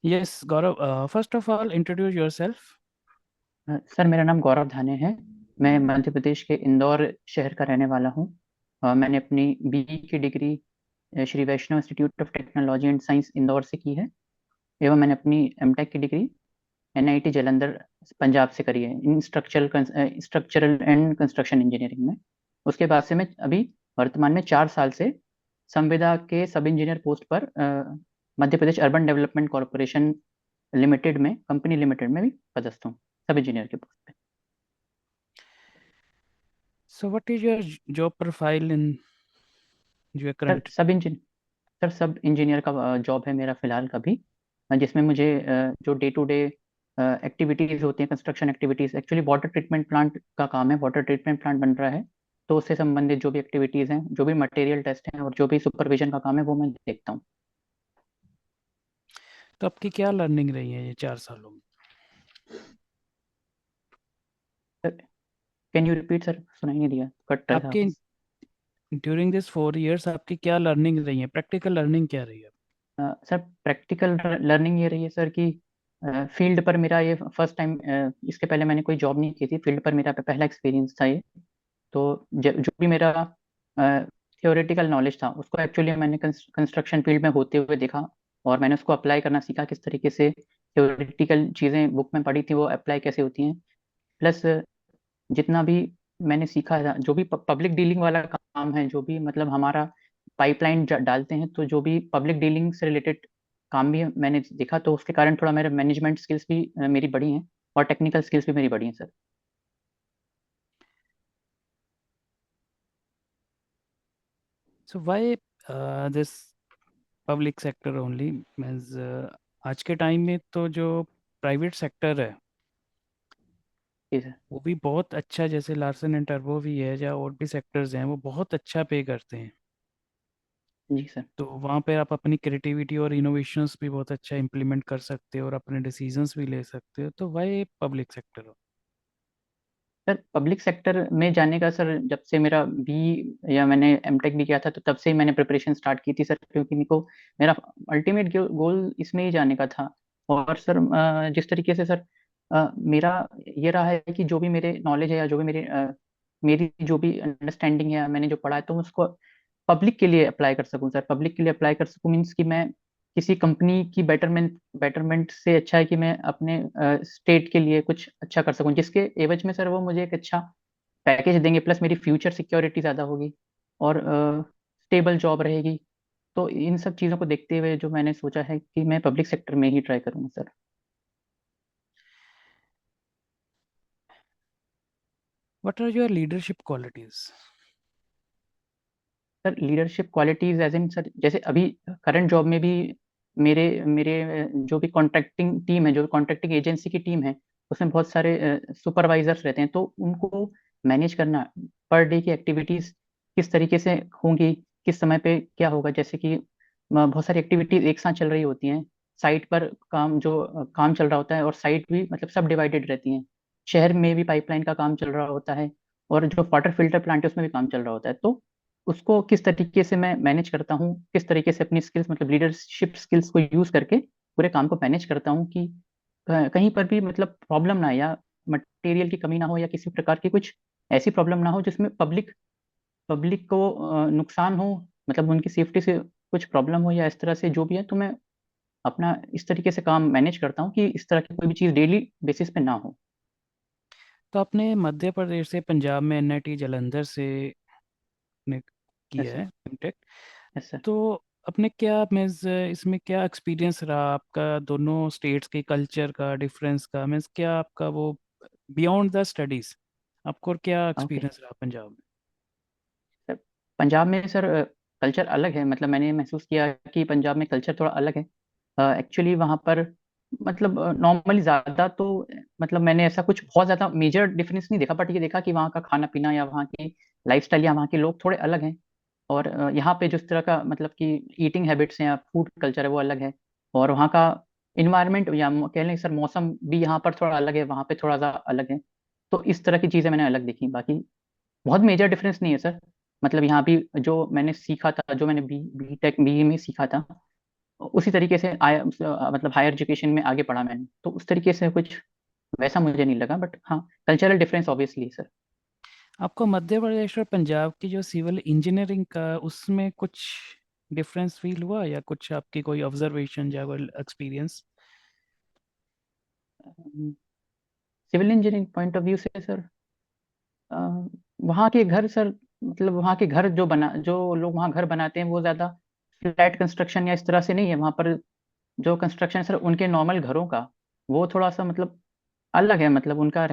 Yes, Gaurav. First of all, introduce yourself. Sir, मेरा नाम गौरव धाने है। मैं मध्य प्रदेश के इंदौर शहर का रहने वाला हूँ। मैंने अपनी बीई की degree Shri Vaishnav Institute of Technology and Science Indore से की है। एवं मैंने अपनी एमटेक की डिग्री एनआईटी जालंधर पंजाब से करी है इन स्ट्रक्चरल एंड कंस्ट्रक्शन इंजीनियरिंग में। उसके बाद से मैं अभी वर्तमान में 4 साल से संविदा के सब इंजीनियर पोस्ट पर Madhya Pradesh urban development corporation limited में कंपनी लिमिटेड में भी पदस्थ हूँ, सब इंजीनियर के पोस्ट पे। So, what is your job profile in your sir current? सब इंजीन सर सब इंजीनियर का जॉब है मेरा फिलहाल का भी। जिसमें मुझे जो डे टू डे एक्टिविटीज होती हैं, construction activities, actually water treatment plant का काम है। वाटर ट्रीटमेंट प्लांट बन रहा है, तो उससे संबंधित जो भी एक्टिविटीज हैं, जो भी मटेरियल टेस्ट हैं और जो भी सुपरविजन का काम है, वो मैं देखता हूँ। तो आपकी क्या लर्निंग रही है ये 4 सालों में? Sir, can you repeat sir? सुनाई नहीं दिया, कट रहा था आपकी आवाज। ड्यूरिंग दिस 4 years आपकी क्या लर्निंग रही है? प्रैक्टिकल लर्निंग क्या रही है? सर, प्रैक्टिकल लर्निंग ये रही है सर कि फील्ड पर मेरा ये फर्स्ट टाइम, इसके पहले मैंने कोई जॉब नहीं की थी, फील्ड पर मेरा पहला एक्सपीरियंस था ये। तो जो भी मेरा थियोरेटिकल नॉलेज था, उसको एक्चुअली मैंने कंस्ट्रक्शन फील्ड में होते हुए देखा, और मैंने उसको अप्लाई करना सीखा, किस तरीके से थियोरेटिकल चीज़ें बुक में पढ़ी थी वो अप्लाई कैसे होती हैं। प्लस जितना भी मैंने सीखा है, जो भी पब्लिक डीलिंग वाला काम है, जो भी मतलब हमारा पाइपलाइन डालते हैं, तो जो भी पब्लिक डीलिंग से रिलेटेड काम भी मैंने देखा, तो उसके कारण थोड़ा मेरा मैनेजमेंट स्किल्स भी मेरी बढ़ी हैं, और टेक्निकल स्किल्स भी मेरी बढ़ी हैं sir. So why this public sector only means आज के टाइम में तो जो प्राइवेट सेक्टर है जी सर। वो भी बहुत अच्छा, जैसे लार्सन एंड टर्बो भी है या और भी सेक्टर्स हैं, वो बहुत अच्छा पे करते हैं। जी सर। तो वहाँ पे आप अपनी क्रिएटिविटी और इनोवेशंस भी बहुत अच्छा इम्प्लीमेंट कर सकते हो और अपने डिसीजंस भी ले सकते हो। तो वाई पब्लिक सेक्टर हो? सर, पब्लिक सेक्टर में जाने का सर, जब से मेरा बी या मैंने एमटेक भी किया था, तो तब से ही मैंने प्रिपरेशन स्टार्ट की थी सर, क्योंकि मेरे को मेरा अल्टीमेट गोल इसमें ही जाने का था। और सर जिस तरीके से सर मेरा ये रहा है कि जो भी मेरे नॉलेज है, या जो भी मेरी जो भी अंडरस्टैंडिंग है, मैंने जो पढ़ा है, तो मैं उसको पब्लिक के लिए अप्लाई कर सकूं सर। पब्लिक के लिए अप्लाई कर सकूं मीन्स कि मैं किसी कंपनी की बेटरमेंट से अच्छा है कि मैं अपने स्टेट के लिए कुछ अच्छा कर सकूं, जिसके एवज में सर वो मुझे एक अच्छा पैकेज देंगे, प्लस मेरी फ्यूचर सिक्योरिटी ज़्यादा होगी, और स्टेबल जॉब रहेगी। तो इन सब चीज़ों को देखते हुए जो मैंने सोचा है कि मैं पब्लिक सेक्टर में ही ट्राई करूंगा sir. What are your leadership qualities? Sir, leadership qualities as in sir, जैसे अभी करंट जॉब में भी मेरे मेरे जो भी कॉन्ट्रैक्टिंग टीम है, जो कॉन्ट्रैक्टिंग एजेंसी की टीम है, उसमें बहुत सारे सुपरवाइजर्स रहते हैं, तो उनको मैनेज करना, पर डे की एक्टिविटीज किस तरीके से होंगी, किस समय पे क्या होगा, जैसे कि बहुत सारी एक्टिविटीज एक साथ चल रही होती हैं। साइट पर काम चल रहा होता है, और साइट भी मतलब सब डिवाइडेड रहती हैं। शहर में भी पाइपलाइन का काम चल रहा होता है, और जो वाटर फिल्टर प्लांट है उसमें भी काम चल रहा होता है। तो उसको किस तरीके से मैं मैनेज करता हूँ, किस तरीके से अपनी स्किल्स मतलब लीडरशिप स्किल्स को यूज करके पूरे काम को मैनेज करता हूँ, कि कहीं पर भी मतलब प्रॉब्लम ना आए, या मटेरियल की कमी ना हो, या किसी प्रकार की कुछ ऐसी प्रॉब्लम ना हो जिसमें पब्लिक पब्लिक को नुकसान हो, मतलब उनकी सेफ्टी से कुछ प्रॉब्लम हो, या इस तरह से जो भी है। तो मैं अपना इस तरीके से काम मैनेज करता हूँ कि इस तरह की कोई भी चीज़ डेली बेसिस पे ना हो। तो आपने मध्य प्रदेश से पंजाब में एनआईटी जालंधर से ने किया यस सर। है एमटेक। Yes sir. तो अपने क्या मीन्स इसमें क्या एक्सपीरियंस रहा आपका, दोनों स्टेट्स के कल्चर का डिफरेंस का? मीन्स क्या आपका वो बियॉन्ड द स्टडीज आपको और क्या ओके एक्सपीरियंस रहा पंजाब में? सर, पंजाब में सर कल्चर अलग है। मतलब मैंने महसूस किया कि पंजाब में कल्चर थोड़ा अलग है। एक्चुअली वहाँ पर मतलब नॉर्मली ज़्यादा तो मतलब मैंने ऐसा कुछ बहुत ज़्यादा मेजर डिफरेंस नहीं देखा, बट ये देखा कि वहाँ का खाना पीना, या वहाँ की लाइफस्टाइल, या वहाँ के लोग थोड़े अलग हैं। और यहाँ पे जिस तरह का मतलब कि ईटिंग हैबिट्स हैं या फूड कल्चर है, वो अलग है। और वहाँ का इन्वायरमेंट, या कह लें सर मौसम भी यहाँ पर थोड़ा अलग है, वहाँ पे थोड़ा सा अलग है। तो इस तरह की चीज़ें मैंने अलग देखी। बाकी बहुत मेजर डिफरेंस नहीं है सर। मतलब यहाँ भी जो मैंने सीखा था, जो मैंने बी टेक बी में सीखा था, उसी तरीके से मतलब हायर एजुकेशन में आगे पढ़ा मैंने, तो उस तरीके से कुछ वैसा मुझे नहीं लगा, बट हाँ कल्चरल डिफरेंस ऑब्वियसली सर। आपको मध्य प्रदेश और पंजाब की जो सिविल इंजीनियरिंग का उसमें कुछ डिफरेंस फील हुआ, या कुछ आपकी कोई ऑब्जर्वेशन या कोई experience? Civil engineering point of view से सर, वहाँ के घर सर, मतलब वहाँ के घर जो लोग वहाँ घर बनाते हैं वो ज्यादा फ्लैट कंस्ट्रक्शन या इस तरह से नहीं है वहाँ पर। जो कंस्ट्रक्शन सर उनके नॉर्मल घरों का, वो थोड़ा सा मतलब अलग है, मतलब उनका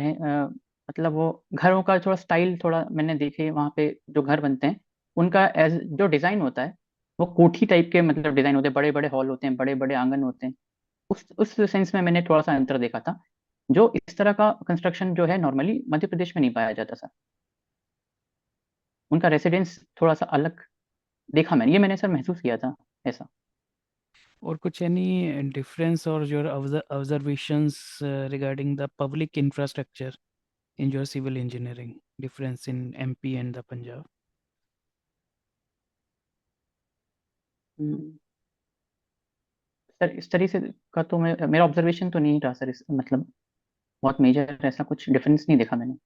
मतलब वो घरों का थोड़ा स्टाइल, थोड़ा मैंने देखे वहाँ पे जो घर बनते हैं, उनका एज जो डिजाइन होता है वो कोठी टाइप के मतलब डिजाइन होते हैं, बड़े बड़े हॉल होते हैं, बड़े बड़े आंगन होते हैं। उस सेंस में मैंने थोड़ा सा अंतर देखा था, जो इस तरह का कंस्ट्रक्शन जो है नॉर्मली मध्य प्रदेश में नहीं पाया जाता सर। उनका रेसिडेंस थोड़ा सा अलग देखा मैंने, ये मैंने सर महसूस किया था ऐसा। और कुछ एनी डिफरेंस और your observations regarding the public infrastructure in your civil engineering, difference in MP and the Punjab? Hmm, sir इस तरह से का तो मेरा ऑब्जर्वेशन तो नहीं रहा सर, मतलब बहुत मेजर ऐसा कुछ डिफरेंस नहीं देखा मैंने।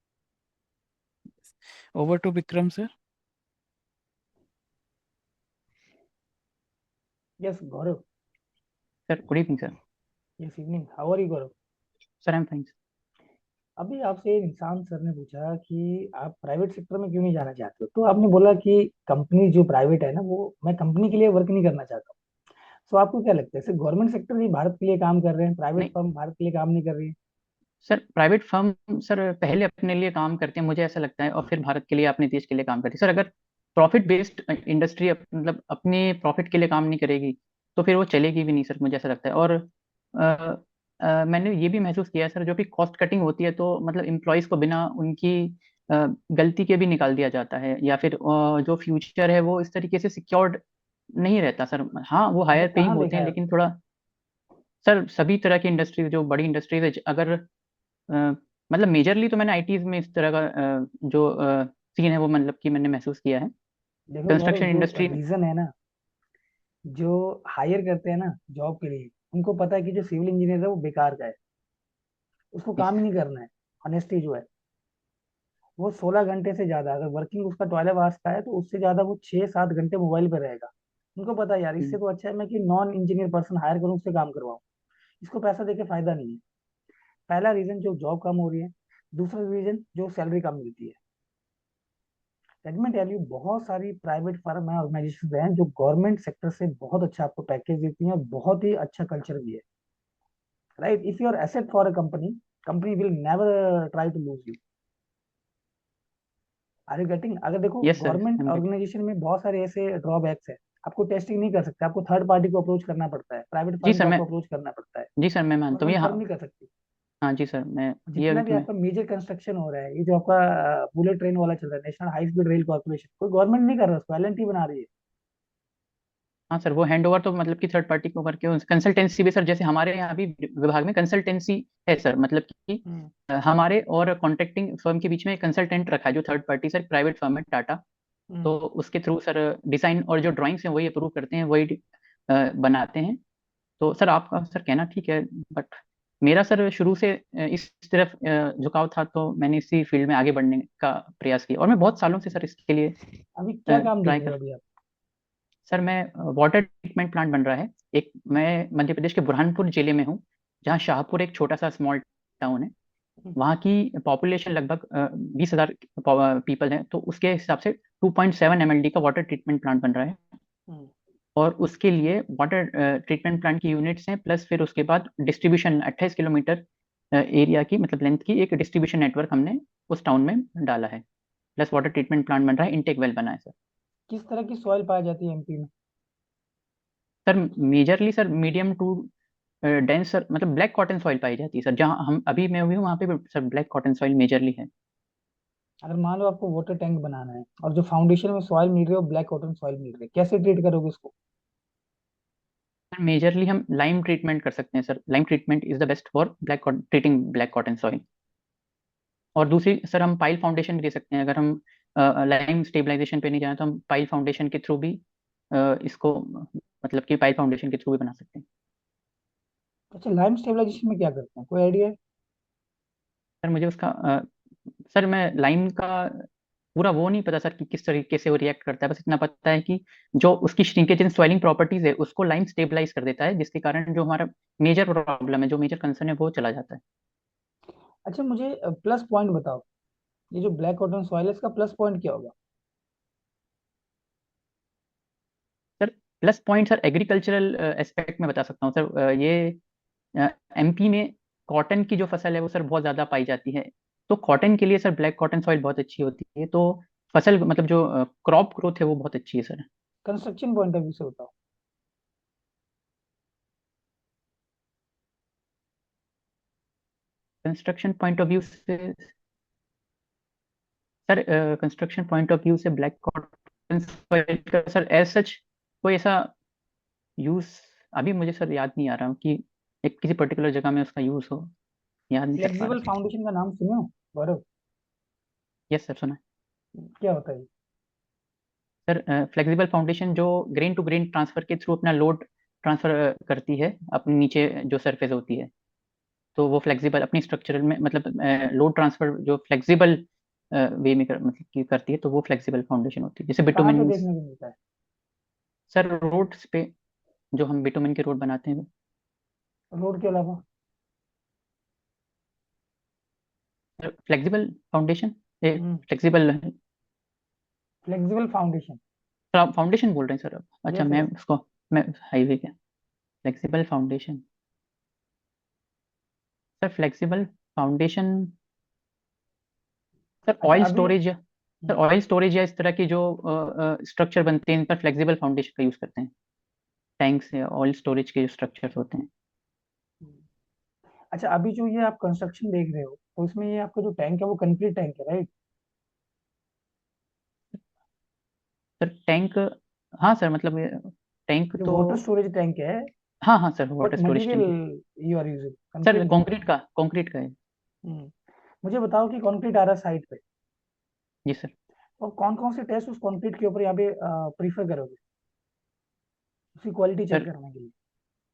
Over to Vikram, sir. Yes, Gaurav. Sir good evening sir. Yes, evening. How are you, Gaurav? Sir I am fine. अभी आपसे निशांत सर ने पूछा कि आप प्राइवेट सेक्टर में क्यों नहीं जाना चाहते हो, तो आपने बोला कि कंपनी जो प्राइवेट है ना, वो मैं कंपनी के लिए वर्क नहीं करना चाहता हूँ। तो आपको क्या लगता है, सिर्फ गवर्नमेंट सेक्टर ही भारत के लिए काम कर रहे हैं, प्राइवेट नहीं फर्म भारत के लिए काम नहीं कर रही है? सर, प्राइवेट फर्म सर पहले अपने लिए काम करते हैं मुझे ऐसा लगता है, और फिर भारत के लिए, अपने देश के लिए काम करती है सर। अगर प्रॉफिट बेस्ड इंडस्ट्री मतलब अपने प्रॉफिट के लिए काम नहीं करेगी तो फिर वो चलेगी भी नहीं सर, मुझे ऐसा लगता है। और मैंने ये भी महसूस किया है सर, जो भी कॉस्ट कटिंग होती है तो मतलब एम्प्लॉयज को बिना उनकी गलती के भी निकाल दिया जाता है, या फिर जो फ्यूचर है वो इस तरीके से सिक्योर्ड नहीं रहता सर। हाँ वो ऐसा हायर पेइंग कहाँ होते देखा हैं है लेकिन आपने? थोड़ा सर सभी तरह की इंडस्ट्रीज जो बड़ी इंडस्ट्रीज है, अगर अ, मतलब मेजरली तो मैंने आईटीज में इस तरह का जो सीन है वो मतलब कि मैंने महसूस किया है। देखो गौरव, कंस्ट्रक्शन जो इंडस्ट्री। रीजन है ना, जो हायर करते हैं ना जॉब के लिए, उनको पता है कि जो सिविल इंजीनियर है वो बेकार का है, उसको काम ही नहीं करना है। ऑनेस्टली जो है, वो 16 घंटे से ज्यादा अगर वर्किंग उसका 12 आवर्स का है, तो उससे ज्यादा वो 6-7 घंटे मोबाइल पे रहेगा। उनको पता है यार, इससे तो अच्छा है मैं कि नॉन इंजीनियर पर्सन हायर करूँ, उससे काम करवाऊँ। इसको पैसा देके फायदा नहीं है। पहला रीजन जो जॉब कम हो रही है। दूसरा रीजन जो सैलरी कम मिलती है। लेट मी टेल यू, बहुत सारी प्राइवेट फर्म है, ऑर्गेनाइजेशन हैं जो गवर्नमेंट सेक्टर से बहुत अच्छा आपको पैकेज देती हैं, और बहुत ही अच्छा कल्चर भी है। Right, if you are asset for a company, company will never try to lose you. Are you getting? अगर देखो, यस सर, गवर्नमेंट ऑर्गेनाइजेशन में बहुत सारे ऐसे ड्रॉबैक्स है। आपको टेस्टिंग नहीं कर सकते, आपको थर्ड पार्टी को अप्रोच करना पड़ता है, प्राइवेट जी फर्म सर को मैं आपको अप्रोच करना पड़ता है। जी सर मैं मानता हूँ ये, गवर्नमेंट फर्म हाँ। नहीं कर सकती। हाँ जी सर, मैं ये जितना अभी भी तो मैं। आपका मेजर कंस्ट्रक्शन हो रहा है, ये जो आपका बुलेट ट्रेन वाला चल रहा है, national high speed rail corporation, कोई गवर्नमेंट नहीं कर रहा, उसको एलएनटी बना रही है। हाँ सर, वो हैंड ओवर तो मतलब कि थर्ड पार्टी को करके, कंसल्टेंसी भी सर, जैसे हमारे यहाँ भी विभाग में कंसल्टेंसी है सर, मतलब कि हम्म। हमारे और कॉन्ट्रैक्टिंग फर्म के बीच में कंसल्टेंट रखा है जो third party sir, private firm है टाटा। हम्म। तो उसके थ्रू सर डिजाइन और जो ड्राइंग्स हैं वही अप्रूव करते हैं, वही बनाते हैं। तो सर आपका सर कहना ठीक है, बट मेरा सर शुरू से इस तरफ झुकाव था, तो मैंने इसी फील्ड में आगे बढ़ने का प्रयास किया, और मैं बहुत सालों से सर इसके लिए अभी क्या काम देख ट्राई रहे हो कर। अभी आप? सर मैं वाटर ट्रीटमेंट प्लांट बन रहा है एक, मैं मध्य प्रदेश के बुरहानपुर जिले में हूँ, जहाँ शाहपुर एक छोटा सा स्मॉल टाउन है। हम्म। वहाँ की पॉपुलेशन लगभग 20,000 पीपल है, तो उसके हिसाब से 2.7 MLD का वाटर ट्रीटमेंट प्लांट बन रहा है। हम्म। और उसके लिए वाटर ट्रीटमेंट प्लांट की यूनिट्स हैं, प्लस फिर उसके बाद डिस्ट्रीब्यूशन 28 किलोमीटर एरिया की मतलब लेंथ की एक डिस्ट्रीब्यूशन नेटवर्क हमने उस टाउन में डाला है। प्लस वाटर ट्रीटमेंट प्लांट बन रहा है, इनटेक वेल बना है सर। किस तरह की सॉइल पाई जाती है एमपी में? Sir majorly sir medium to dense sir, मतलब ब्लैक कॉटन सॉइल पाई जाती है सर, जहाँ हम अभी मैं हुई हूँ वहाँ पे भी sir black cotton soil majorly है। अगर मान लो आपको वाटर टैंक बनाना है, और जो फाउंडेशन में सॉइल मिल रही है वो ब्लैक कॉटन सॉइल मिल रही है, कैसे ट्रीट करोगे उसको? सर मेजरली हम लाइम ट्रीटमेंट कर सकते हैं sir, lime treatment is the best for treating black cotton soil. और दूसरी सर हम पाइल फाउंडेशन भी दे सकते हैं, अगर हम लाइम स्टेबलाइजेशन पे नहीं जाए तो हम पाइल फाउंडेशन के थ्रू भी इसको मतलब कि पाइल फाउंडेशन के थ्रू भी बना सकते हैं। अच्छा, लाइम स्टेबलाइजेशन में क्या करते हैं, कोई आइडिया है? सर मुझे उसका सर मैं लाइम का पूरा वो नहीं पता सर कि किस तरीके से वो रिएक्ट करता है, बस इतना पता है कि जो उसकी श्रिंकेज एंड स्वेलिंग प्रॉपर्टीज है उसको लाइम स्टेबलाइज कर देता है, जिसके कारण जो हमारा मेजर प्रॉब्लम है, जो मेजर कंसर्न है, वो चला जाता है। अच्छा, मुझे प्लस पॉइंट बताओ, ये जो ब्लैक कॉटन सॉइल है इसका प्लस पॉइंट क्या होगा? Sir plus point sir agricultural aspect में बता सकता हूँ सर। ये एमपी में कॉटन की जो फसल है वो सर बहुत ज़्यादा पाई जाती है, तो कॉटन के लिए सर ब्लैक कॉटन सॉइल बहुत अच्छी होती है, तो फसल मतलब जो क्रॉप ग्रोथ है वो बहुत अच्छी है sir. Construction point of view से बताओ। कंस्ट्रक्शन पॉइंट ऑफ व्यू से sir, construction point of view से ब्लैक कॉटन सॉइल का सर एज सच कोई ऐसा यूज अभी मुझे सर याद नहीं आ रहा कि एक किसी पर्टिकुलर जगह में उसका यूज हो, याद नहीं कर पा फ्लेक्सिबल रहा सर। फाउंडेशन का नाम सुने हो गौरव? यस सर सुना है। क्या होता है ये? सर फ्लेक्सिबल फाउंडेशन जो ग्रेन टू ग्रेन ट्रांसफर के थ्रू अपना लोड ट्रांसफर करती है अपने नीचे जो सरफेस होती है, तो वो फ्लेक्सिबल अपनी स्ट्रक्चरल में मतलब लोड ट्रांसफर जो फ्लेक्सिबल वे में मतलब की करती है, तो वो फ्लेक्सिबल फाउंडेशन होती है, जैसे ये कहाँ पे बिटुमेन। देखने को मिलता है? सर रोड्स पे जो हम बिटुमेन के रोड बनाते हैं। रोड के अलावा? फ्लेक्सिबल फाउंडेशन हम्म, फ्लेक्सिबल फ्लेक्सिबल फाउंडेशन। फाउंडेशन बोल रहे हैं सर आप? अच्छा, यस मैं यस। उसको मैं हाईवे क्या flexible foundation sir flexible foundation sir अच्छा ऑयल अभी स्टोरेज, सर ऑयल स्टोरेज या इस तरह की जो स्ट्रक्चर बनते हैं इन पर फ्लेक्सिबल फाउंडेशन का यूज करते हैं, टैंक्स या ऑयल स्टोरेज के जो स्ट्रक्चर्स होते हैं। अच्छा, अभी जो ये आप कंस्ट्रक्शन देख रहे हो तो इसमें ये आपका जो टैंक है वो कंक्रीट टैंक है, राइट? सर टैंक, हाँ सर मतलब टैंक जो तो वाटर स्टोरेज टैंक है, हाँ हाँ sir what water storage material tank है। You are using, sir concrete ना? कंक्रीट का है। मुझे बताओ कि कंक्रीट आ रहा है साइट पे, जी सर। और कौन कौन से टेस्ट उस कंक्रीट के ऊपर यहाँ पे प्रीफर करोगे उसकी क्वालिटी चेक सर करने के लिए?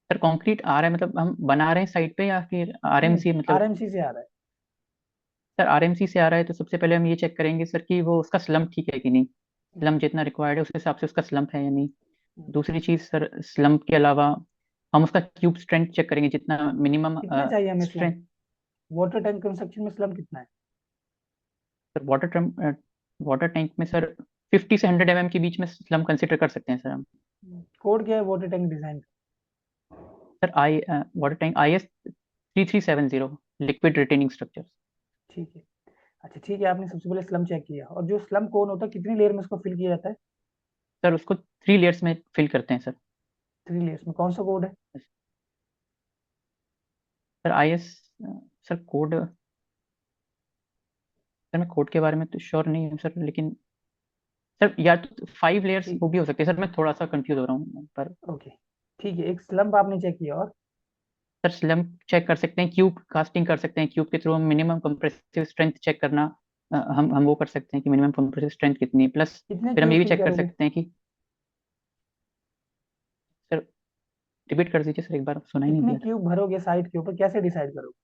सर कंक्रीट आ रहा है मतलब हम बना रहे हैं साइट पे या फिर नहीं, आरएमसी मतलब? आरएमसी से आ रहा है। सर आरएमसी से आ रहा है तो सबसे पहले हम ये चेक करेंगे सर कि वो उसका स्लम्प ठीक है कि नहीं, हम्म, स्लम्प जितना रिक्वायर्ड है उस हिसाब से उसका स्लम्प है या नहीं। हम्म। दूसरी चीज सर स्लम्प के अलावा हम उसका क्यूब स्ट्रेंथ चेक करेंगे, जितना मिनिमम कितना चाहिए हमें slum? Strength. Water tank construction में स्लम कितना है? सर वाटर टैंक में सर 50 से 100 के बीच में स्लम्प कंसिडर कर सकते हैं सर हम। कोड क्या है water tank design? Sir I water tank IS 3370 liquid retaining structure. ठीक है। अच्छा ठीक है, आपने सबसे पहले स्लम चेक किया, और जो स्लम कोन होता है कितनी लेयर में उसको फिल किया जाता है? सर उसको 3 लेयर्स में फिल करते हैं सर। 3 लेयर्स में, कौन सा कोड है? Sir IS sir code, sir मैं कोड के बारे में तो श्योर नहीं हूँ सर, लेकिन सर या तो 5 लेयर्स ठीक। वो भी हो सकते हैं सर, मैं थोड़ा सा कंफ्यूज हो रहा हूँ पर। ओके, ठीक है, एक स्लम्प आपने चेक किया, और सर स्लम्प चेक कर सकते हैं, क्यूब कास्टिंग कर सकते हैं, क्यूब के थ्रू हम मिनिमम कंप्रेसिव स्ट्रेंथ चेक करना, हम वो कर सकते हैं कि मिनिमम कंप्रेसिव स्ट्रेंथ कितनी है, प्लस कितने फिर हम क्यूब ये भी फिल चेक कर करोगे? सकते हैं कि सर रिपीट कर दीजिए सर, एक बार सुना ही नहीं कितने दिया था। क्यूब भरोगे साइट के ऊपर, कैसे डिसाइड करोगे?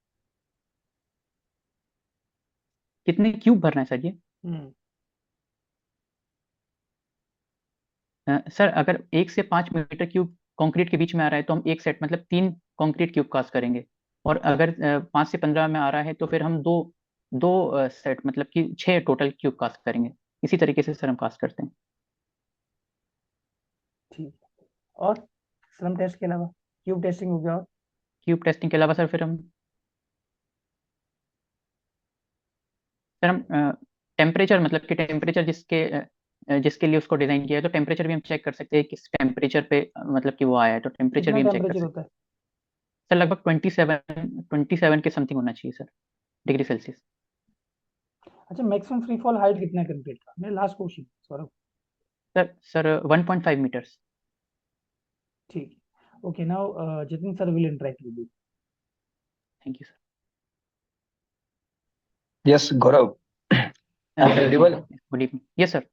कितने क्यूब भरना है सर ये? हम्म। सर अगर 1 से 5 मीटर क्यूब कंक्रीट के बीच में आ रहा है तो हम एक सेट मतलब 3 कंक्रीट क्यूब कास्ट करेंगे, और अगर 5 से 15 में आ रहा है तो फिर हम दो दो सेट मतलब कि 6 टोटल क्यूब कास्ट करेंगे। इसी तरीके से सर हम कास्ट करते हैं। ठीक है, और स्लम टेस्ट के अलावा क्यूब टेस्टिंग हो गया, और क्यूब टेस्टिंग के अलावा सर हम टेम्परेचर मतलब कि टेम्परेचर जिसके लिए उसको डिजाइन किया है, तो टेम्परेचर भी हम चेक कर सकते हैं किस टेम्परेचर पे मतलब कि वो आया है, तो टेम्परेचर कितना भी हम चेक कर टेम्परेचर सकते होता है? हैं। सर लगभग 27 के समथिंग होना चाहिए सर, डिग्री सेल्सियस। अच्छा, मैक्सिमम फ्री फॉल हाइट कितना है कंक्रीट का, मेरा last question Saurabh. Sir 1.5 meters. ठीक है, okay, now Jatin sir will interact with you. Thank you Yes, Gaurav, I'm sir. audible. Good evening. Yes sir.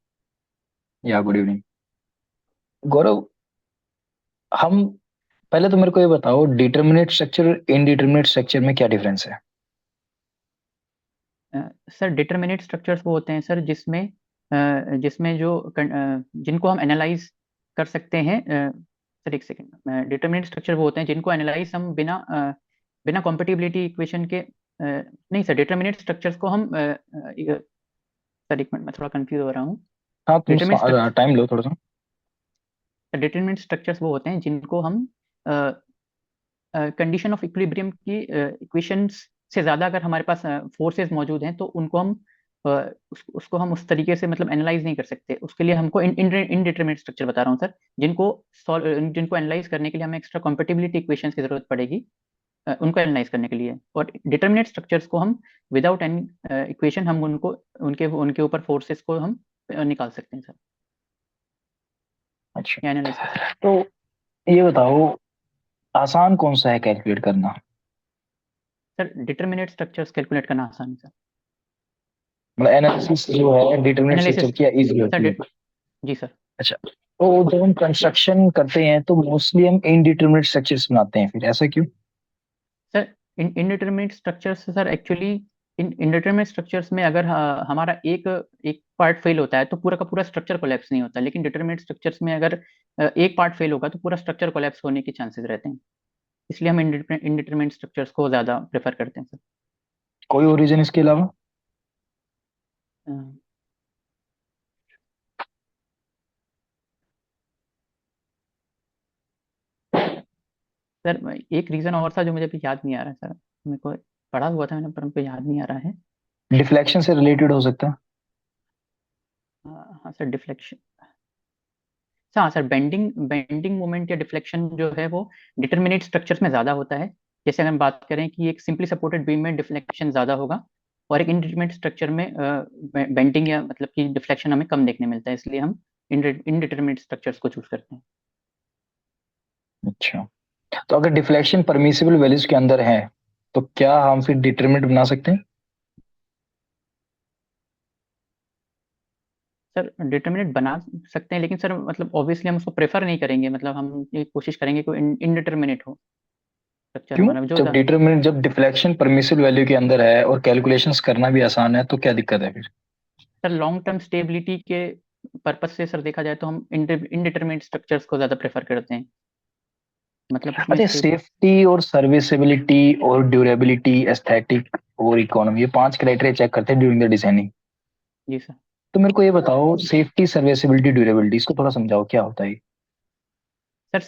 Yeah, good evening. Gaurav, हम पहले तो मेरे को ये बताओ, डिटर्मिनेट स्ट्रक्चर और इनडिटर्मिनेट स्ट्रक्चर में क्या डिफरेंस है? सर डिटरमिनेट स्ट्रक्चर्स वो होते हैं सर जिसमें जिसमें जो जिनको हम एनालाइज कर सकते हैं। सर एक सेकेंड, डिटरमिनेट स्ट्रक्चर वो होते हैं जिनको एनालाइज हम बिना कॉम्पेटिबिलिटी इक्वेशन के नहीं सर, डिटरमिनेट स्ट्रक्चर्स को हम सर एक मिनट, मैं थोड़ा कंफ्यूज हो रहा हूँ। हाँ, तुम डिटरमिनेट टाइम लो थोड़ा सा। डिटरमिनेट स्ट्रक्चर्स वो होते हैं जिनको हम कंडीशन ऑफ इक्विलिब्रियम की इक्वेशंस से ज्यादा अगर हमारे पास फोर्सेस मौजूद हैं तो उनको हम उसको हम उस तरीके से मतलब एनालाइज नहीं कर सकते। उसके लिए हमको इनडिटरमिनेट स्ट्रक्चर बता रहा हूँ सर, जिनको एनालाइज करने के लिए हमें एक्स्ट्रा कॉम्पेटिबिलिटी इक्वेशंस की जरूरत पड़ेगी उनको एनालाइज करने के लिए। और डिटरमिनेट स्ट्रक्चर्स को हम विदाउट एनी इक्वेशन हम उनको उनके उनके ऊपर फोर्सेस को हम निकाल सकते हैं सर, अच्छा, या एनालाइज कर सकते हैं। तो ये बताओ, आसान कौन सा है कैलकुलेट करना? सर डिटरमिनेट स्ट्रक्चर्स कैलकुलेट करना आसान है सर। मतलब एनालिसिस जो है डिटर्मिनेट स्ट्रक्चर एनालिसिस की इजी होती सर, है? जी सर। अच्छा, तो जब हम कंस्ट्रक्शन करते हैं तो मोस्टली हम इनडिटर्मिनेट स्ट्रक्चर्स बनाते हैं, फिर ऐसा क्यों? Sir indeterminate structures sir actually indeterminate structures में अगर हमारा एक एक पार्ट फेल होता है तो पूरा का पूरा स्ट्रक्चर कोलैप्स नहीं होता, लेकिन डिटरमिनेट स्ट्रक्चर्स में अगर एक पार्ट फेल होगा तो पूरा स्ट्रक्चर कोलैप्स होने के चांसेस रहते हैं। इसलिए हम इनडिटरमिनेट स्ट्रक्चर्स को ज्यादा प्रेफर करते हैं सर। कोई और रीजन इसके अलावा? अ, सर एक रीजन और था जो मुझे अभी याद नहीं आ रहा है सर, मेरे को पढ़ा हुआ था मैंने पर हमको याद नहीं आ रहा है। डिफ्लेक्शन से रिलेटेड हो सकता है? हाँ सर, डिफ्लेक्शन। हाँ सर, बेंडिंग बेंडिंग मोमेंट या डिफ्लेक्शन जो है वो डिटरमिनेट स्ट्रक्चर्स में ज़्यादा होता है। जैसे अगर हम बात करें कि एक सिंपली सपोर्टेड बीम में डिफ्लेक्शन ज़्यादा होगा और एक इनडिटरमिनेट स्ट्रक्चर में बेंडिंग या मतलब कि डिफ्लेक्शन हमें कम देखने मिलता है, इसलिए हम इनडिटरमिनेट स्ट्रक्चर्स को चूज करते हैं। अच्छा, तो अगर डिफ्लेक्शन परमिसिबल वैल्यूज के अंदर है तो क्या हम फिर डिटरमिनेट बना सकते हैं? सर डिटरमिनेट बना सकते हैं, लेकिन सर मतलब ऑब्वियसली हम उसको प्रेफर नहीं करेंगे, मतलब हम ये कोशिश करेंगे कि इनडिटरमिनेट हो स्ट्रक्चर क्यों? हमारा जो जब डिफ्लेक्शन परमिसिबल वैल्यू के अंदर है और कैलकुलेशंस करना भी आसान है, तो क्या दिक्कत है फिर? सर लॉन्ग टर्म स्टेबिलिटी के पर्पज से सर देखा जाए तो हम इनडिटरमिनेट स्ट्रक्चर्स को ज़्यादा प्रेफर करते हैं, मतलब उसमें अच्छा, सेफ्टी और सर्विसेबिलिटी और ड्यूरेबिलिटी, एस्थेटिक और इकोनॉमी, ये 5 क्राइटेरिया चेक करते हैं ड्यूरिंग द डिजाइनिंग। जी सर। तो मेरे को ये बताओ, सेफ्टी, सर्विसेबिलिटी, ड्यूरेबिलिटी, इसको थोड़ा समझाओ क्या होता है ये? सर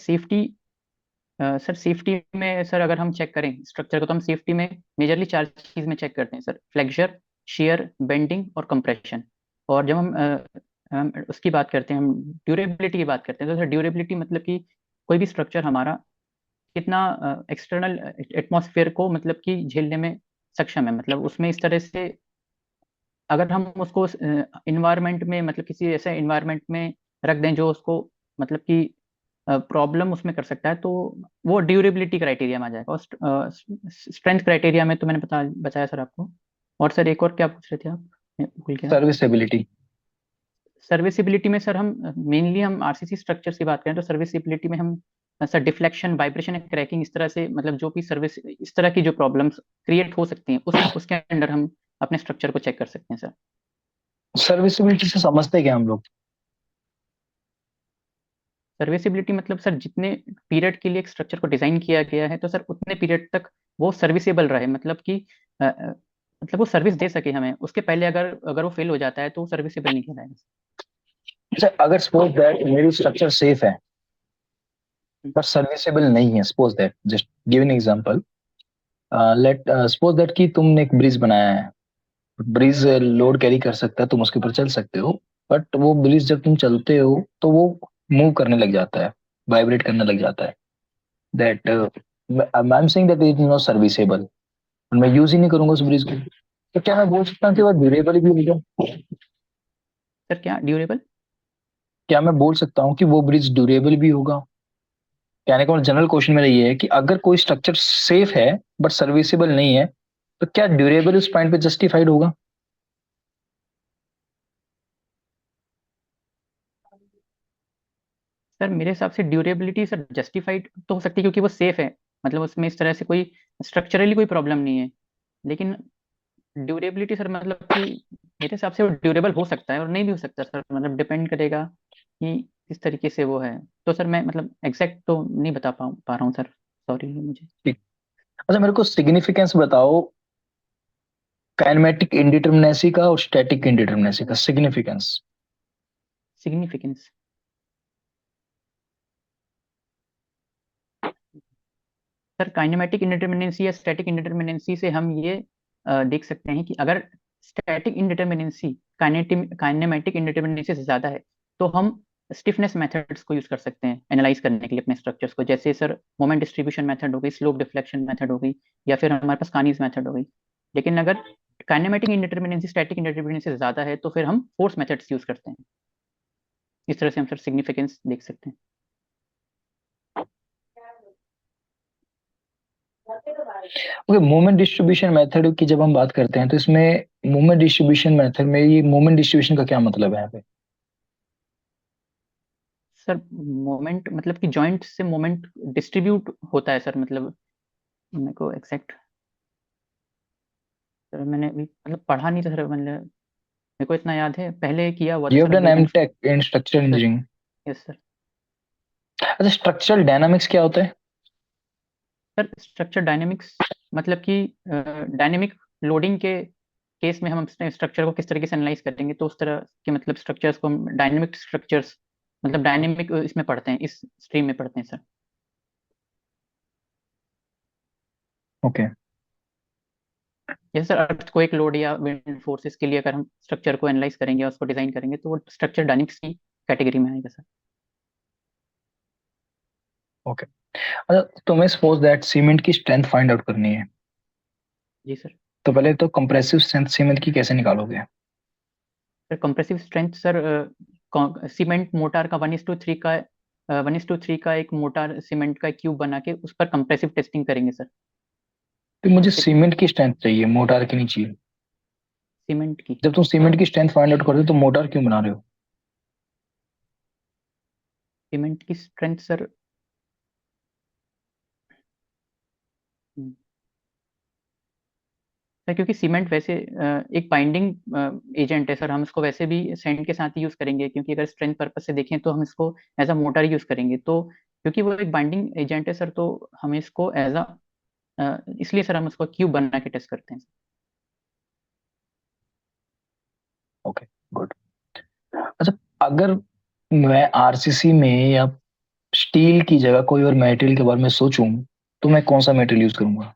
सेफ्टी में सर अगर हम चेक करें स्ट्रक्चर को तो हम सेफ्टी में मेजरली चार चीज में चेक करते हैं सर: फ्लेक्सर, शेयर, बेंडिंग और कंप्रेशन। और जब हम उसकी बात करते हैं, हम ड्यूरेबिलिटी की बात करते हैं, तो सर ड्यूरेबिलिटी मतलब कि कोई भी स्ट्रक्चर हमारा कितना एक्सटर्नल एटमॉस्फेयर को मतलब कि झेलने में सक्षम है, मतलब उसमें इस तरह से अगर हम उसको इन्वायरमेंट में मतलब किसी ऐसे इन्वायरमेंट में रख दें जो उसको मतलब कि प्रॉब्लम उसमें कर सकता है, तो वो ड्यूरेबिलिटी क्राइटेरिया में आ जाएगा। और स्ट्रेंथ क्राइटेरिया में तो मैंने बताया सर आपको। और सर एक और क्या पूछ रहे थे आप, मैं भूल गया। सर्विसेबिलिटी। सर्विसिबिलिटी में सर हम मेनली हम आरसीसी स्ट्रक्चर्स की बात करें तो सर्विसिबिलिटी में हम सर डिफ्लेक्शन, वाइब्रेशन, क्रैकिंग, इस तरह से मतलब जो भी सर्विस इस तरह की जो प्रॉब्लम्स क्रिएट हो सकती हैं उसके अंडर हम अपने स्ट्रक्चर को चेक कर सकते हैं सर। सर्विसेबिलिटी से समझते क्या हम लोग? सर्विसिबिलिटी मतलब सर जितने पीरियड के लिए एक स्ट्रक्चर को डिजाइन किया गया है तो सर उतने पीरियड तक वो सर्विसेबल रहे, मतलब कि मतलब वो सर्विस दे सके हमें। उसके पहले अगर अगर वो फेल हो जाता है तो वो सर्विसेबल नहीं कहलाएगा। अच्छा, अगर सपोज दैट मेरी स्ट्रक्चर सेफ है पर सर्विसेबल नहीं है, suppose that, just give an example, let suppose that कि तुमने एक ब्रिज बनाया है। ब्रिज लोड कैरी कर सकता है, तुम उसके ऊपर चल सकते हो, बट वो ब्रिज जब तुम चलते हो तो वो मूव करने लग जाता है, वाइब्रेट करने लग जाता है। That I am saying that it is not serviceable, और मैं यूज ही नहीं करूंगा उस ब्रिज को। तो क्या मैं बोल सकता हूँ कि वो ड्यूरेबल भी होगा? सर क्या ड्यूरेबल? क्या मैं बोल सकता हूँ कि वो ब्रिज ड्यूरेबल भी होगा? कहने का जनरल क्वेश्चन मेरा ये है कि अगर कोई स्ट्रक्चर सेफ है बट सर्विसेबल नहीं है, तो क्या ड्यूरेबल उस पॉइंट पे जस्टिफाइड होगा? सर मेरे हिसाब से ड्यूरेबिलिटी सर जस्टिफाइड तो हो सकती है क्योंकि वो सेफ है, मतलब उसमें इस तरह से कोई स्ट्रक्चरली कोई प्रॉब्लम नहीं है। लेकिन ड्यूरेबिलिटी सर मतलब कि मेरे हिसाब से वो ड्यूरेबल हो सकता है और नहीं भी हो सकता सर, मतलब डिपेंड करेगा कि किस तरीके से वो है। तो सर मैं मतलब एग्जैक्ट तो नहीं बता पा रहा हूँ सर, सॉरी मुझे। ठीक। अच्छा, मेरे को सिग्निफिकेंस बताओ काइनेमेटिक इंडिटरमिनेसी का और स्टैटिक इंडिटरमिनेसी का सिग्निफिकेंस। सिग्निफिकेंस सर काइनेमेटिक इंडिटरमिनेंसी या स्टैटिक इंडिटरमिनेंसी से हम ये देख सकते हैं कि अगर स्टैटिक इंडिटरमिनेंसी काइनेमेटिक इंडिटरमिनेंसी से ज्यादा है तो हम स्टिफनेस मेथड्स को यूज कर सकते हैं एनालाइज करने के लिए अपने स्ट्रक्चर्स को, जैसे सर मोमेंट डिस्ट्रीब्यूशन मेथड हो गई, स्लोप डिफ्लेक्शन मेथड हो गई, या फिर हमारे पास कानीज मेथड हो गई। लेकिन अगर काइनेमेटिक इंडिटरमिनेंसी स्टैटिक इंडिटरमिनेंसी से ज्यादा है तो फिर हम फोर्स मेथड्स यूज करते हैं। इस तरह से हम सर सिग्निफिकेंस देख सकते हैं। ओके, मोमेंट डिस्ट्रीब्यूशन मेथड की जब हम बात करते हैं तो इसमें मोमेंट डिस्ट्रीब्यूशन मेथड में ये मोमेंट डिस्ट्रीब्यूशन का क्या मतलब है यहाँ पे? सर मोमेंट मतलब कि जॉइंट से मोमेंट डिस्ट्रीब्यूट होता है सर, मतलब मेरे को एग्जैक्ट सर मैंने अभी मतलब पढ़ा नहीं था सर, मतलब मेरे को इतना याद है पहले किया हुआ था यू सर हैव डन अभी मैंने। MTech in structural sir engineering. Yes sir. अच्छा, स्ट्रक्चरल डायनामिक्स क्या होता है? सर स्ट्रक्चर डायनेमिक्स मतलब कि डायनेमिक लोडिंग के केस में हम अपने स्ट्रक्चर को किस तरीके से एनालाइज करेंगे, तो उस तरह के मतलब स्ट्रक्चर्स को हम डायनेमिक स्ट्रक्चर्स मतलब डायनेमिक इसमें पढ़ते हैं, इस स्ट्रीम में पढ़ते हैं सर। ओके। जैसे सर अर्थक्वेक लोड या विंड फोर्सेस के लिए अगर हम स्ट्रक्चर को एनालाइज करेंगे और उसको डिजाइन करेंगे तो वो स्ट्रक्चर डायनेमिक्स की कैटेगरी में आएगा सर। ओके। अच्छा, तुम्हें सपोज दैट सीमेंट की स्ट्रेंथ फाइंड आउट करनी है, जी सर। तो पहले तो कंप्रेसिव स्ट्रेंथ सीमेंट की कैसे निकालोगे? Sir compressive strength sir cement motor का 1:3 का 1:3 का एक मोटार सीमेंट का क्यूब बना के उस पर कंप्रेसिव टेस्टिंग करेंगे सर। तो मुझे फिर सीमेंट की स्ट्रेंथ चाहिए, मोटार की नहीं चाहिए। सीमेंट की जब तुम सीमेंट की स्ट्रेंथ फाइंड आउट करते हो तो मोटार क्यों बना रहे हो? सीमेंट की स्ट्रेंथ सर हम्म, सर क्योंकि सीमेंट वैसे एक बाइंडिंग एजेंट है सर, हम इसको वैसे भी सैंड के साथ ही यूज करेंगे, क्योंकि अगर स्ट्रेंथ पर्पज से देखें तो हम इसको एज अ मोटर यूज करेंगे, तो क्योंकि वो एक बाइंडिंग एजेंट है सर तो हम इसको एज अ इसलिए सर हम उसको क्यूब बना के टेस्ट करते हैं। Okay, good. अच्छा, अगर मैं आरसीसी में या स्टील की जगह कोई और मटेरियल के बारे में सोचूं तो मैं कौन सा मटेरियल यूज करूंगा?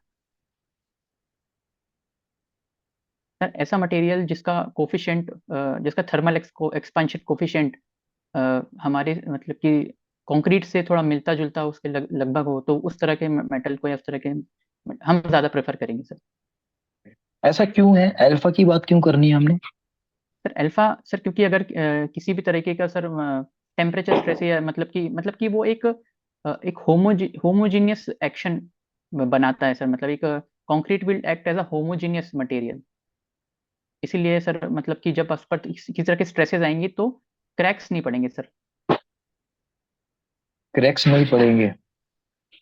सर ऐसा मटेरियल जिसका कोफिशिएंट जिसका थर्मल एक्सपेंशन कोफिशिएंट हमारे मतलब कि कंक्रीट से थोड़ा मिलता जुलता उसके लगभग हो, तो उस तरह के मेटल को या उस तरह के हम ज्यादा प्रेफर करेंगे सर। ऐसा क्यों है? अल्फा की बात क्यों करनी है हमने? सर अल्फा सर क्योंकि अगर किसी भी तरीके का सर टेम्परेचर स्ट्रेस या मतलब कि वो एक होमोजीनियस एक्शन बनाता है सर, मतलब एक concrete will act as a homogeneous material. इसीलिए सर मतलब कि जब उस पर किसी तरह के स्ट्रेसेस आएंगे तो क्रैक्स नहीं पड़ेंगे सर। क्रैक्स नहीं पड़ेंगे?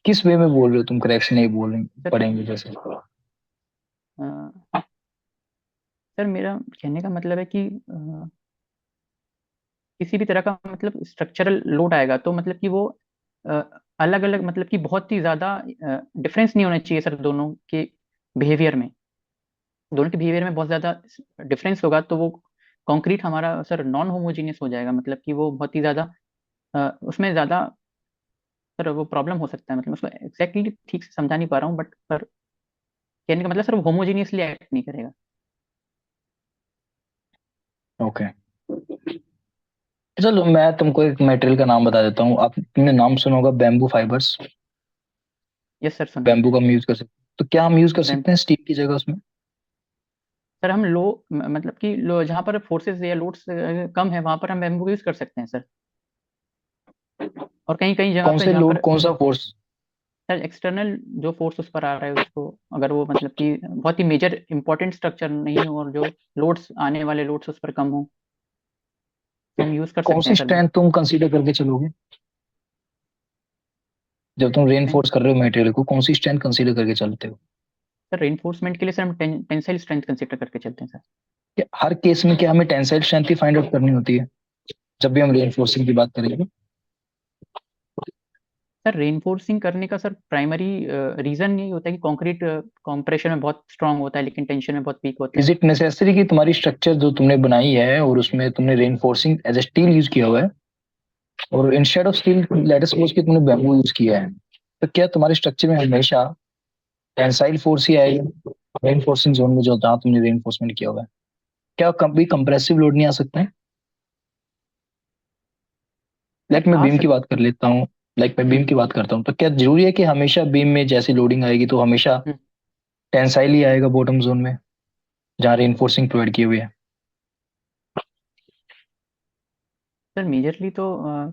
किस वे में बोल रहे हो तुम, क्रैक्स नहीं बोल सर पड़ेंगे जैसे? अ, सर मेरा कहने का मतलब है कि किसी भी तरह का मतलब स्ट्रक्चरल लोड आएगा तो मतलब कि वो अलग अलग मतलब कि बहुत ही ज्यादा डिफरेंस नहीं होना चाहिए सर दोनों के बिहेवियर में। दोनों के बिहेवियर में बहुत ज्यादा डिफरेंस होगा तो वो कंक्रीट हमारा सर नॉन होमोजीनियस हो जाएगा, मतलब कि वो बहुत ही ज्यादा उसमें ज्यादा सर वो प्रॉब्लम हो सकता है, मतलब उसको एग्जैक्टली ठीक से समझा नहीं पा रहा हूँ बट सर कहने का मतलब सर वो होमोजीनियसली एक्ट नहीं करेगा। ओके, चलो मैं तुमको एक मटेरियल का नाम बता देता हूँ। आप तुमने नाम सुना होगा बैम्बू फाइबर्स। यस सर सुना है। बैम्बू का हम यूज कर सकते हैं, तो क्या हम यूज कर बैम सकते हैं स्टील की जगह उसमें? सर हम लो मतलब कि लो जहाँ पर फोर्सेस या लोड्स कम है वहां पर हम बैम्बू यूज कर सकते हैं सर। और कहीं कहीं जगह कौन पे से जहाँ लोड, पर कौन सा फोर्स? सर एक्सटर्नल जो फोर्स उस पर आ रहा है उसको अगर वो मतलब कि बहुत ही मेजर इंपॉर्टेंट स्ट्रक्चर नहीं हो और जो लोड्स आने वाले लोड्स उस पर कम हो तो हम यूज कर कौन सकते सी हैं सर। स्ट्रेंथ तुम कंसीडर करके चलोगे? जब तुम रेनफोर्स कर रहे हो मटेरियल को, कौन सी स्ट्रेंथ कंसीडर करके चलते हो? सर रेनफोर्समेंट के लिए सर हम टेंसाइल स्ट्रेंथ कंसीडर करके चलते हैं सर। क्या हर केस में क्या हमें टेंसाइल स्ट्रेंथ ही फाइंड आउट करनी होती है जब भी हम रेनफोर्सिंग की बात करेंगे? सर रेनफोर्सिंग करने का सर प्राइमरी रीजन यही होता है कि कंक्रीट कंप्रेशन में बहुत स्ट्रांग होता है लेकिन टेंशन में बहुत वीक होता इज है। इट नेसेसरी कि तुम्हारी स्ट्रक्चर जो तुमने बनाई है और उसमें तुमने reinforcing as a steel use किया हुआ है, और instead of steel let us suppose कि तुमने बैम्बू यूज किया है, तो क्या तुम्हारे स्ट्रक्चर में हमेशा टेंसाइल फोर्स ही आएगा रेनफोर्सिंग जोन में, जो जहाँ तुमने रेनफोर्समेंट किया हुआ है? क्या कभी कंप्रेसिव लोड नहीं आ सकता है? सर लाइक मैं आ बीम की सक बात कर लेता हूँ, लाइक मैं बीम हम्म, की बात करता हूँ, तो क्या जरूरी है कि हमेशा बीम में जैसी लोडिंग आएगी तो हमेशा हम्म। टेंसाइल ही आएगा बॉटम जोन में जहाँ रेनफोर्सिंग प्रोवाइड किए हुए है? सर मेजरली तो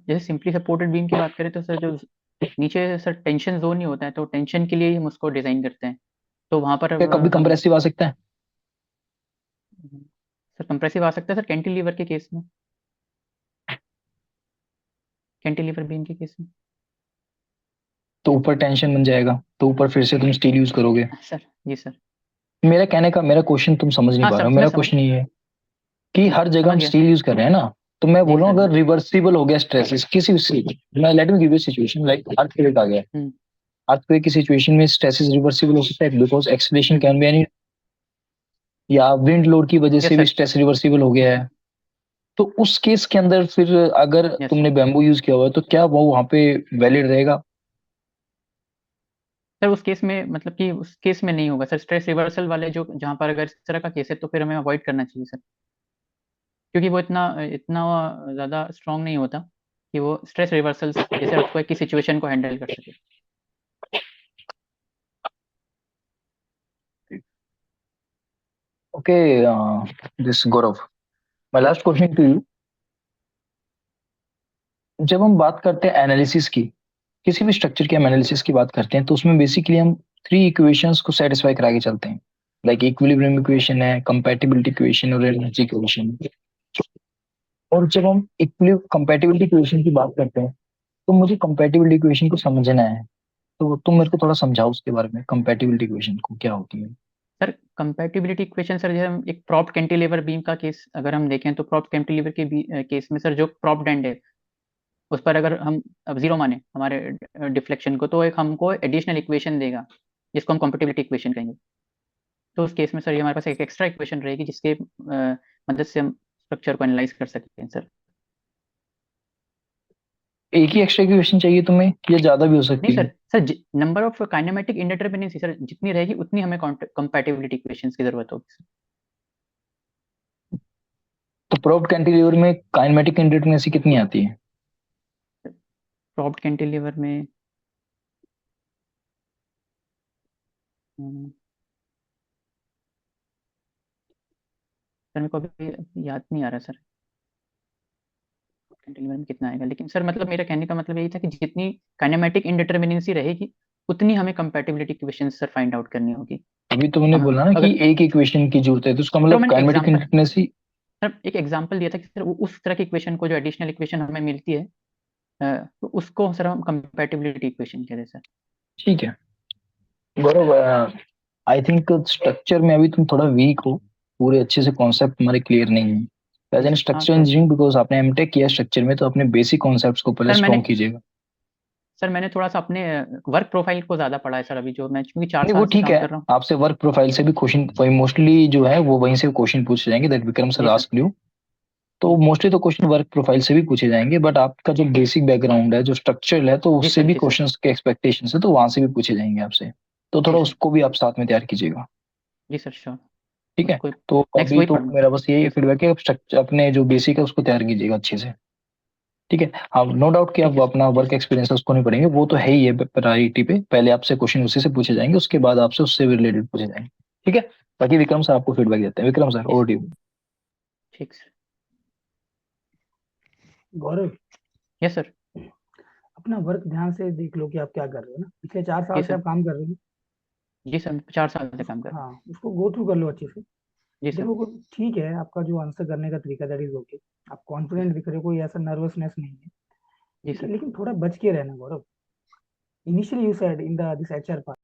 जैसे सिंपली सपोर्टेड बीम की बात करें तो सर जो नीचे सर टेंशन जोन ही होता है तो टेंशन के लिए ही हम उसको डिजाइन करते हैं। तो वहां पर क्या कभी हम कंप्रेसिव आ सकता है? सर कंप्रेसिव आ सकता है सर कैंटिलीवर के केस में, कैंटिलीवर बीम के केस में। तो ऊपर टेंशन बन जाएगा, तो ऊपर फिर से तुम स्टील यूज करोगे। Sir ji sir. मेरा कहने का, मेरा क्वेश्चन तुम समझ नहीं हाँ पा रहे सर हो। मैं मेरा समझ क्वेश्चन ये है कि हर जगह समझ हम गया। स्टील यूज कर रहे हैं ना, तो मैं जी बोल रहा हूँ सर। अगर रिवर्सिबल हो गया स्ट्रेसेस किसी भी, मैं let me give you situation like earthquake आ गया। हम्म अर्थक्वेक की सिचुएशन में स्ट्रेसेस रिवर्सिबल हो सकता है because acceleration hmm. Can be any, या विंड लोड की वजह यस से भी सर। स्ट्रेस रिवर्सिबल हो गया है। तो उस केस के अंदर फिर अगर यस तुमने बैम्बू यूज किया हुआ है तो क्या वो वहां पे वैलिड रहेगा? सर उस केस में मतलब कि उस केस में नहीं होगा सर, स्ट्रेस रिवर्सल वाले जो जहां पर अगर इस तरह का केस है तो फिर हमें अवॉइड करना चाहिए सर, क्योंकि वो इतना इतना ज्यादा स्ट्रांग नहीं होता कि वो स्ट्रेस रिवर्सल्स जैसे अर्थक्वेक की सिचुएशन को हैंडल कर सके। Okay, this Gaurav, my last question to you. जब हम बात करते हैं एनालिसिस की, किसी भी स्ट्रक्चर के हम एनालिसिस की बात करते हैं, तो उसमें बेसिकली हम 3 इक्वेशंस को सेटिस्फाई करा के चलते हैं। लाइक इक्विलिब्रियम इक्वेशन है, कंपैटिबिलिटी इक्वेशन और एनर्जी इक्वेशन। और जब हम कंपैटिबिलिटी इक्वेशन की बात करते हैं, तो मुझे कंपैटिबिलिटी इक्वेशन को समझना है, तो तुम मेरे को थोड़ा समझाओ उसके बारे में, कंपैटिबिलिटी इक्वेशन को क्या होती है? सर कंपैटिबिलिटी इक्वेशन सर जैसे हम एक प्रॉप्ड कैंटिलीवर बीम का केस अगर हम देखें तो प्रॉप्ड कैंटिलीवर के केस में सर जो प्रॉप्ड एंड है उस पर अगर हम अब जीरो माने हमारे डिफ्लेक्शन को तो एक हमको एडिशनल इक्वेशन देगा जिसको हम कंपैटिबिलिटी इक्वेशन कहेंगे। तो उस केस में सर ये हमारे पास एक एक्स्ट्रा इक्वेशन रहेगी जिसके मदद से हम स्ट्रक्चर को एनालाइज कर सकते हैं सर। एक ही एक्स्ट्रा इक्वेशन चाहिए तुम्हें या ज्यादा भी हो नहीं सकती सर, है? Sir number of kinematic indeterminacy sir जितनी रहेगी उतनी हमें कंपैटिबिलिटी इक्वेशंस की जरूरत होगी सर। तो प्रोप्ड कैंटिलीवर में काइनेमेटिक इंडिटरमिनेंसी कितनी आती है? प्रॉप्ड कैंटिलीवर में सर मेरे को अभी याद नहीं आ रहा सर कैंटिलीवर में कितना आएगा, लेकिन सर मतलब मेरा कहने का मतलब यही था कि जितनी काइनेमेटिक इंडिटरमिनेंसी रहेगी उतनी हमें compatibility equations sir find out करनी होगी। अभी तुमने हम बोला ना कि अगर एक इक्वेशन की जरूरत है, तो उसका तो मतलब मैंने काइनेमेटिक एग्जांपल इंडिटरमिनेंसी। सर एक एग्जांपल दिया था कि सर उस तरह की इक्वेशन को जो एडिशनल इक्वेशन हमें मिलती है तो उसको सर हम कंपैटिबिलिटी इक्वेशन कहते हैं सर। ठीक है गौरव, आई थिंक स्ट्रक्चर में अभी तुम थोड़ा वीक हो, पूरे अच्छे से कॉन्सेप्ट हमारे क्लियर नहीं है एज एन हाँ स्ट्रक्चर सर। इंजीनियरिंग, बिकॉज आपने एमटेक किया स्ट्रक्चर में, तो अपने बेसिक कॉन्सेप्ट्स को पहले सर मैंने स्ट्रॉन्ग कीजिएगा। थोड़ा सा अपने वर्क प्रोफाइल को ज्यादा पढ़ा है सर अभी जो मैं क्योंकि चार नहीं वो साल से ठीक काम है, कर रहा हूँ। आपसे वर्क प्रोफाइल से भी क्वेश्चन वही मोस्टली जो है वो वहीं से क्वेश्चन पूछे जाएंगे, that Vikram sir ji sir. Asked you. तो मोस्टली तो क्वेश्चन वर्क प्रोफाइल से भी पूछे जाएंगे, बट आपका जो बेसिक बैकग्राउंड है, जो स्ट्रक्चरल है, तो जी उससे सर। भी जी सर। क्वेश्चन के एक्सपेक्टेशन है, तो वहां से भी पूछे जाएंगे आपसे। तो जी थोड़ा सर। उसको भी आप साथ में तैयार कीजिएगा। जी सर श्योर। ठीक है, उसको तो नेक्स्ट अभी वही तो पढ़ना मेरा सर। बस यही फीडबैक है, आप अपने जो बेसिक है उसको तैयार कीजिएगा अच्छे से। ठीक है, हाँ नो डाउट कि ठीक आप है सर। अपना वर्क एक्सपीरियंस है उसको नहीं पढ़ेंगे, वो तो है ही है प्रायोरिटी पे, पहले आपसे क्वेश्चन उसी से पूछे जाएंगे, उसके बाद आपसे उससे रिलेटेड पूछे जाएंगे। ठीक है, बाकी विक्रम सर आपको फीडबैक देते हैं। Vikram sir ji over sir. To you. ठीक सर। Gaurav, yes sir. अपना वर्क ध्यान से देख लो कि आप क्या कर रहे हो ना, पिछले 4 साल जी से सर। आप काम कर रहे हो। जी सर 4 साल से काम कर रहा हूँ। हाँ, उसको गो थ्रू कर लो अच्छे से। जी सर। देखो ठीक है, आपका जो आंसर करने का तरीका दैट इज ओके, आप जी कॉन्फिडेंट सर। दिख रहे हो, कोई ऐसा नर्वसनेस नहीं है। जी ठीक है, सर। लेकिन थोड़ा बच के रहना गौरव। initially you said in the this HR part.